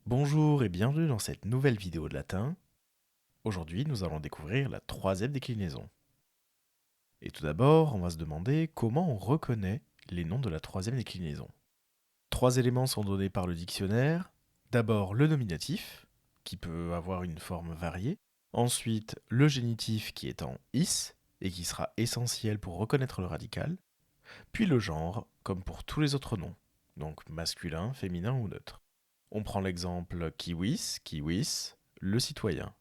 Bonjour et bienvenue dans cette nouvelle vidéo de latin. Aujourd'hui, nous allons découvrir la troisième déclinaison. Et tout d'abord, on va se demander comment on reconnaît les noms de la troisième déclinaison. Trois éléments sont donnés par le dictionnaire. D'abord le nominatif, qui peut avoir une forme variée. Ensuite, le génitif qui est en is et qui sera essentiel pour reconnaître le radical. Puis le genre, comme pour tous les autres noms, donc masculin, féminin ou neutre. On prend l'exemple kiwis, kiwis, le citoyen.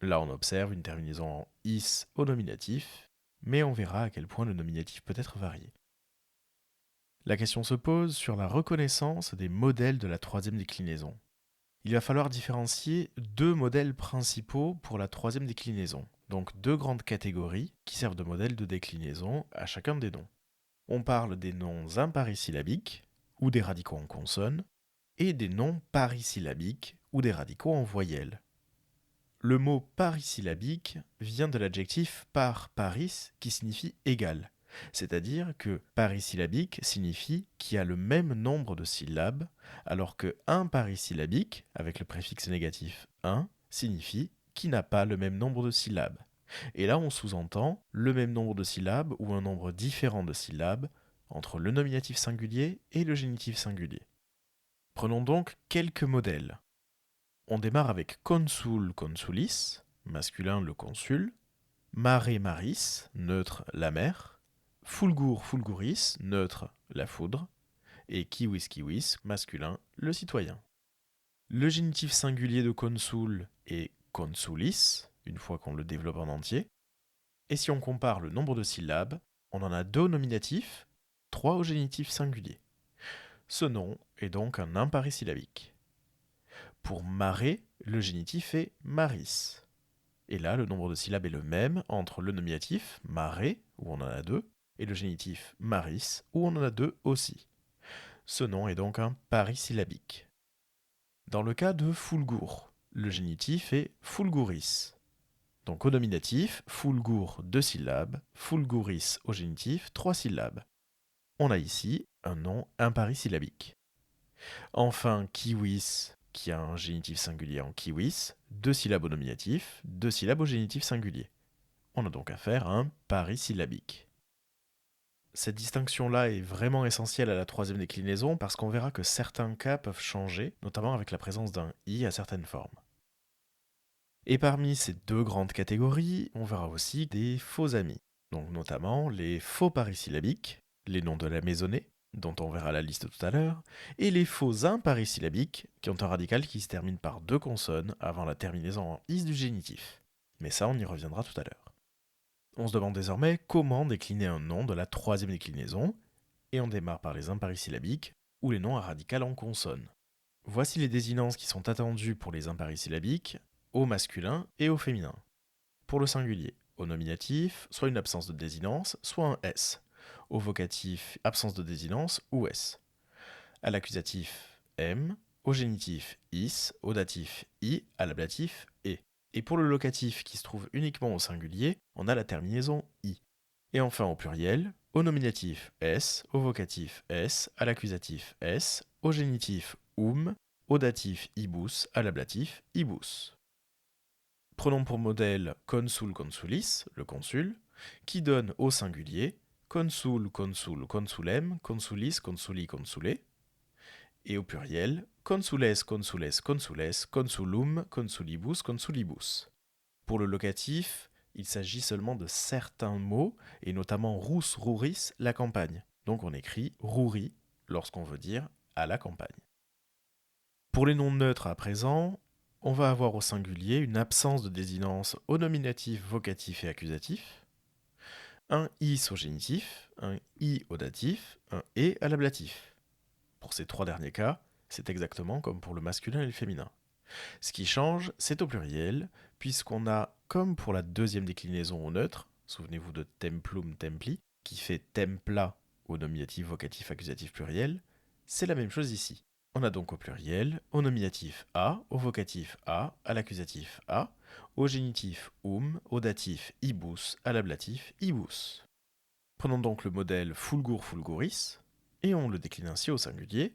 Là, on observe une terminaison en is au nominatif, mais on verra à quel point le nominatif peut être varié. La question se pose sur la reconnaissance des modèles de la troisième déclinaison. Il va falloir différencier deux modèles principaux pour la troisième déclinaison, donc deux grandes catégories qui servent de modèle de déclinaison à chacun des noms. On parle des noms imparisyllabiques, ou des radicaux en consonne, et des noms parisyllabiques, ou des radicaux en voyelles. Le mot parisyllabique vient de l'adjectif par paris qui signifie égal, c'est-à-dire que parisyllabique signifie qui a le même nombre de syllabes, alors que imparisyllabique, avec le préfixe négatif un, signifie qui n'a pas le même nombre de syllabes. Et là, on sous-entend le même nombre de syllabes ou un nombre différent de syllabes entre le nominatif singulier et le génitif singulier. Prenons donc quelques modèles. On démarre avec consul consulis, masculin le consul, mare maris, neutre la mer, fulgur fulguris, neutre la foudre, et kiwis kiwis, masculin le citoyen. Le génitif singulier de consul est consulis, une fois qu'on le développe en entier, et si on compare le nombre de syllabes, on en a deux au nominatif, trois au génitif singulier. Ce nom est donc un imparisyllabique. Pour marée, le génitif est maris. Et là, le nombre de syllabes est le même entre le nominatif marée, où on en a deux, et le génitif maris, où on en a deux aussi. Ce nom est donc un parisyllabique. Dans le cas de fulgur, le génitif est fulguris. Donc au nominatif, fulgur deux syllabes, fulguris au génitif trois syllabes. On a ici un nom imparisyllabique. Enfin, kiwis, qui a un génitif singulier en kiwis, deux syllabes au nominatif, deux syllabes au génitif singulier. On a donc affaire à un parisyllabique. Cette distinction-là est vraiment essentielle à la troisième déclinaison parce qu'on verra que certains cas peuvent changer, notamment avec la présence d'un i à certaines formes. Et parmi ces deux grandes catégories, on verra aussi des faux amis, donc notamment les faux parisyllabiques, les noms de la maisonnée, dont on verra la liste tout à l'heure, et les faux imparisyllabiques, qui ont un radical qui se termine par deux consonnes avant la terminaison en is du génitif. Mais ça, on y reviendra tout à l'heure. On se demande désormais comment décliner un nom de la troisième déclinaison, et on démarre par les imparisyllabiques ou les noms à radical en consonne. Voici les désinences qui sont attendues pour les imparisyllabiques, au masculin et au féminin. Pour le singulier, au nominatif, soit une absence de désinence, soit un S. Au vocatif, absence de désinence ou S. À l'accusatif, M. Au génitif, is. Au datif, I. À l'ablatif, E. Et pour le locatif qui se trouve uniquement au singulier, on a la terminaison I. Et enfin au pluriel, au nominatif S, au vocatif S, à l'accusatif S, au génitif au datif ibus, à l'ablatif ibus. Prenons pour modèle consul consulis, le consul, qui donne au singulier consul consul consulem, consulis consuli consule, et au pluriel consules consules consules, consulum consulibus consulibus. Pour le locatif, il s'agit seulement de certains mots, et notamment rus ruris, la campagne. Donc on écrit ruri lorsqu'on veut dire à la campagne. Pour les noms neutres à présent, on va avoir au singulier une absence de désinence au nominatif, vocatif et accusatif, un is au génitif, un i au datif, un e à l'ablatif. Pour ces trois derniers cas, c'est exactement comme pour le masculin et le féminin. Ce qui change, c'est au pluriel, puisqu'on a, comme pour la deuxième déclinaison au neutre, souvenez-vous de templum templi, qui fait templa au nominatif, vocatif, accusatif pluriel, c'est la même chose ici. On a donc au pluriel, au nominatif a, au vocatif a, à l'accusatif a, au génitif au datif ibus, à l'ablatif ibus. Prenons donc le modèle fulgur fulguris, et on le décline ainsi au singulier,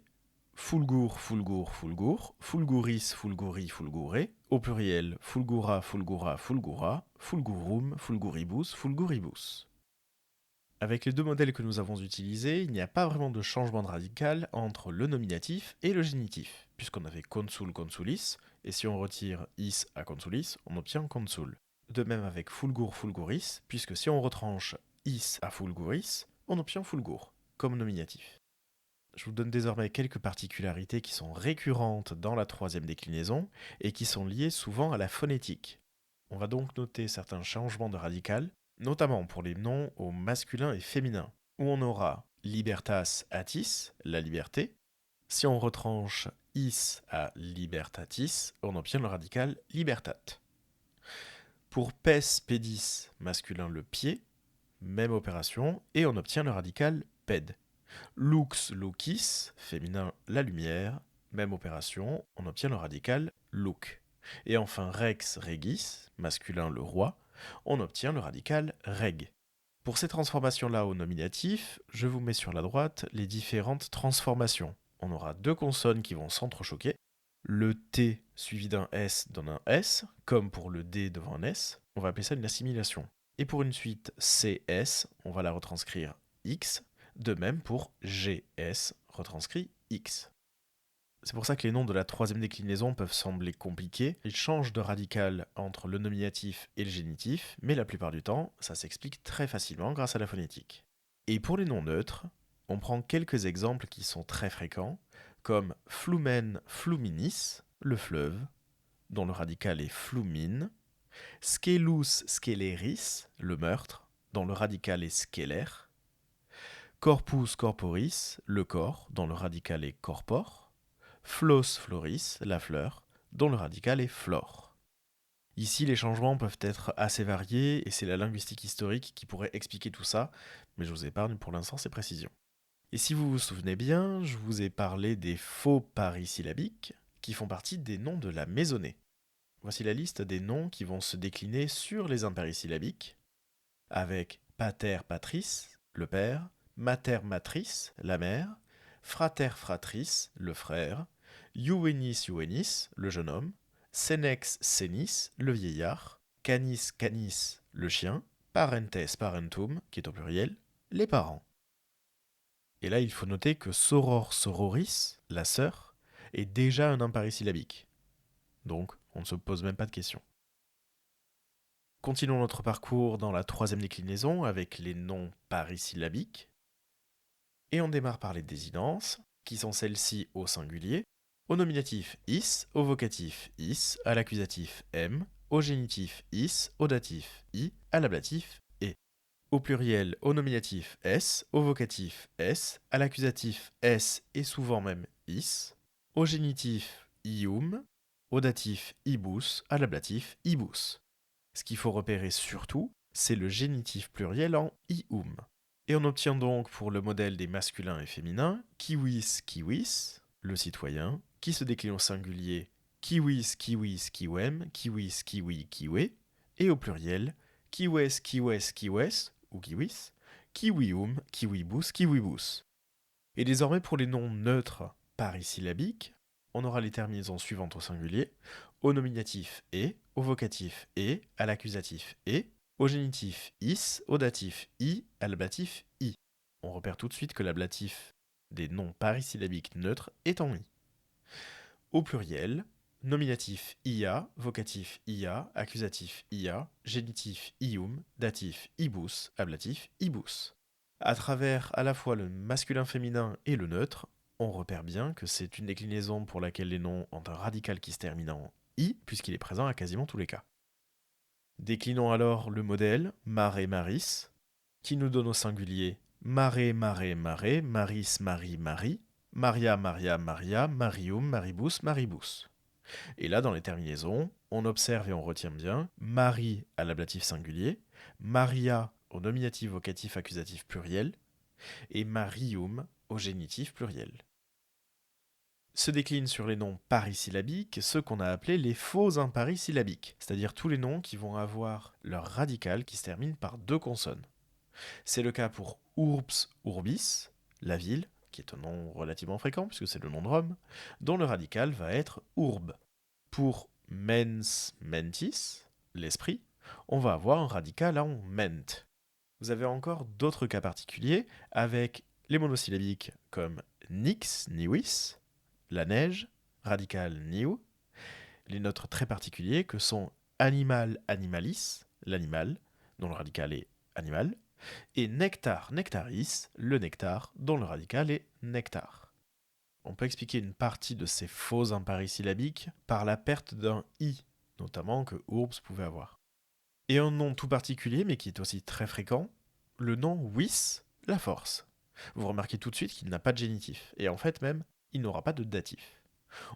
fulgur, fulgur, fulgur, fulguris, fulguri, fulgure, au pluriel fulgura, fulgura, fulgura, fulgurum, fulguribus, fulguribus. Avec les deux modèles que nous avons utilisés, il n'y a pas vraiment de changement de radical entre le nominatif et le génitif, puisqu'on avait consul, consulis, et si on retire is à consulis, on obtient consul. De même avec fulgur, fulguris, puisque si on retranche is à fulguris, on obtient fulgur, comme nominatif. Je vous donne désormais quelques particularités qui sont récurrentes dans la troisième déclinaison et qui sont liées souvent à la phonétique. On va donc noter certains changements de radical, notamment pour les noms au masculin et féminin, où on aura libertas atis, la liberté. Si on retranche is à libertatis, on obtient le radical libertat. Pour pes pedis, masculin le pied, même opération, et on obtient le radical ped. Lux lucis, féminin la lumière, même opération, on obtient le radical luc. Et enfin rex regis, masculin le roi, on obtient le radical reg. Pour ces transformations-là au nominatif, je vous mets sur la droite les différentes transformations. On aura deux consonnes qui vont s'entrechoquer. Le T suivi d'un S donne un S, comme pour le D devant un S. On va appeler ça une assimilation. Et pour une suite CS, on va la retranscrire X. De même pour GS, retranscrit X. C'est pour ça que les noms de la troisième déclinaison peuvent sembler compliqués. Ils changent de radical entre le nominatif et le génitif, mais la plupart du temps, ça s'explique très facilement grâce à la phonétique. Et pour les noms neutres, on prend quelques exemples qui sont très fréquents, comme flumen fluminis, le fleuve, dont le radical est flumine, scelus sceleris, le meurtre, dont le radical est scellaire, corpus corporis, le corps, dont le radical est corpore, flos floris, la fleur, dont le radical est flore. Ici, les changements peuvent être assez variés et c'est la linguistique historique qui pourrait expliquer tout ça, mais je vous épargne pour l'instant ces précisions. Et si vous vous souvenez bien, je vous ai parlé des faux parisyllabiques qui font partie des noms de la maisonnée. Voici la liste des noms qui vont se décliner sur les impérisyllabiques, avec pater patris, le père, mater matris, la mère, frater fratris, le frère, juvenis juvenis, le jeune homme, senex senis, le vieillard, canis canis, le chien, parentes parentum, qui est au pluriel, les parents. Et là, il faut noter que soror sororis, la sœur, est déjà un impérisyllabique. Donc, on ne se pose même pas de questions. Continuons notre parcours dans la troisième déclinaison avec les noms parisyllabiques. Et on démarre par les désinences, qui sont celles-ci au singulier, au nominatif is, au vocatif is, à l'accusatif m, au génitif is, au datif i, à l'ablatif e. Au pluriel, au nominatif s, au vocatif s, à l'accusatif s et souvent même is, au génitif ium, au datif ibus, à l'ablatif ibus. Ce qu'il faut repérer surtout, c'est le génitif pluriel en ium. Et on obtient donc pour le modèle des masculins et féminins kiwis kiwis, le citoyen, qui se décline au singulier kiwis kiwis kiwem, kiwis kiwi kiwe, et au pluriel kiwes kiwes kiwes ou kiwis, kiwium kiwibus kiwibus. Et désormais pour les noms neutres parisyllabiques, on aura les terminaisons suivantes au singulier, au nominatif et, au vocatif et, à l'accusatif et, au génitif is, au datif i, à l'ablatif i. On repère tout de suite que l'ablatif des noms parisyllabiques neutres est en i. Au pluriel, nominatif ia, vocatif ia, accusatif ia, génitif ium, datif ibus, ablatif ibus. À travers à la fois le masculin-féminin et le neutre, on repère bien que c'est une déclinaison pour laquelle les noms ont un radical qui se termine en i, puisqu'il est présent à quasiment tous les cas. Déclinons alors le modèle mare maris, qui nous donne au singulier mare mare mare, maris mari mari, maria maria maria, marium maribus maribus. Et là, dans les terminaisons, on observe et on retient bien Marie à l'ablatif singulier, Maria au nominatif vocatif accusatif pluriel et Marium au génitif pluriel. Se déclinent sur les noms parisyllabiques ceux qu'on a appelés les faux imparisyllabiques, c'est-à-dire tous les noms qui vont avoir leur radical qui se termine par deux consonnes. C'est le cas pour urbs urbis, la ville, qui est un nom relativement fréquent puisque c'est le nom de Rome, dont le radical va être urbe. Pour mens mentis, l'esprit, on va avoir un radical en ment. Vous avez encore d'autres cas particuliers avec les monosyllabiques comme nix, niwis, la neige, radical niu, les notres très particuliers que sont animal, animalis, l'animal, dont le radical est animal, et nectar, nectaris, le nectar, dont le radical est nectar. On peut expliquer une partie de ces faux imparis syllabiques par la perte d'un i, notamment que Urbs pouvait avoir. Et un nom tout particulier, mais qui est aussi très fréquent, le nom wis, la force. Vous remarquez tout de suite qu'il n'a pas de génitif, et en fait même, il n'aura pas de datif.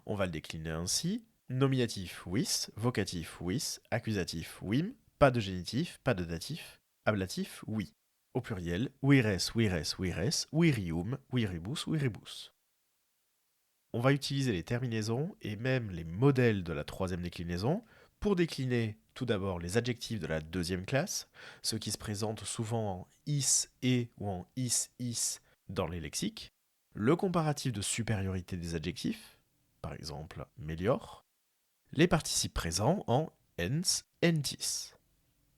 On va le décliner ainsi, nominatif wis, vocatif wis, accusatif wim, pas de génitif, pas de datif, ablatif oui. Au pluriel, wires, wires, wires, wirium, wiribus, wiribus. On va utiliser les terminaisons et même les modèles de la troisième déclinaison pour décliner tout d'abord les adjectifs de la deuxième classe, ceux qui se présentent souvent en is et ou en is dans les lexiques, le comparatif de supériorité des adjectifs, par exemple melior, les participes présents en ens, entis,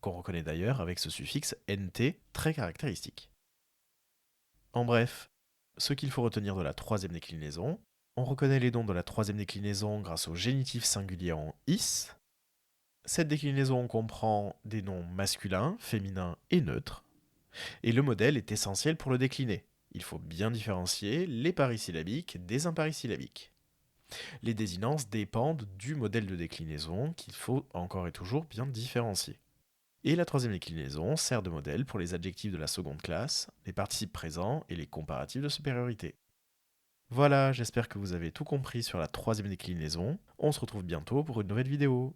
qu'on reconnaît d'ailleurs avec ce suffixe nt très caractéristique. En bref, ce qu'il faut retenir de la troisième déclinaison, on reconnaît les noms de la troisième déclinaison grâce au génitif singulier en is. Cette déclinaison comprend des noms masculins, féminins et neutres, et le modèle est essentiel pour le décliner. Il faut bien différencier les parisyllabiques des imparisyllabiques. Les désinences dépendent du modèle de déclinaison qu'il faut encore et toujours bien différencier. Et la troisième déclinaison sert de modèle pour les adjectifs de la seconde classe, les participes présents et les comparatifs de supériorité. Voilà, j'espère que vous avez tout compris sur la troisième déclinaison. On se retrouve bientôt pour une nouvelle vidéo.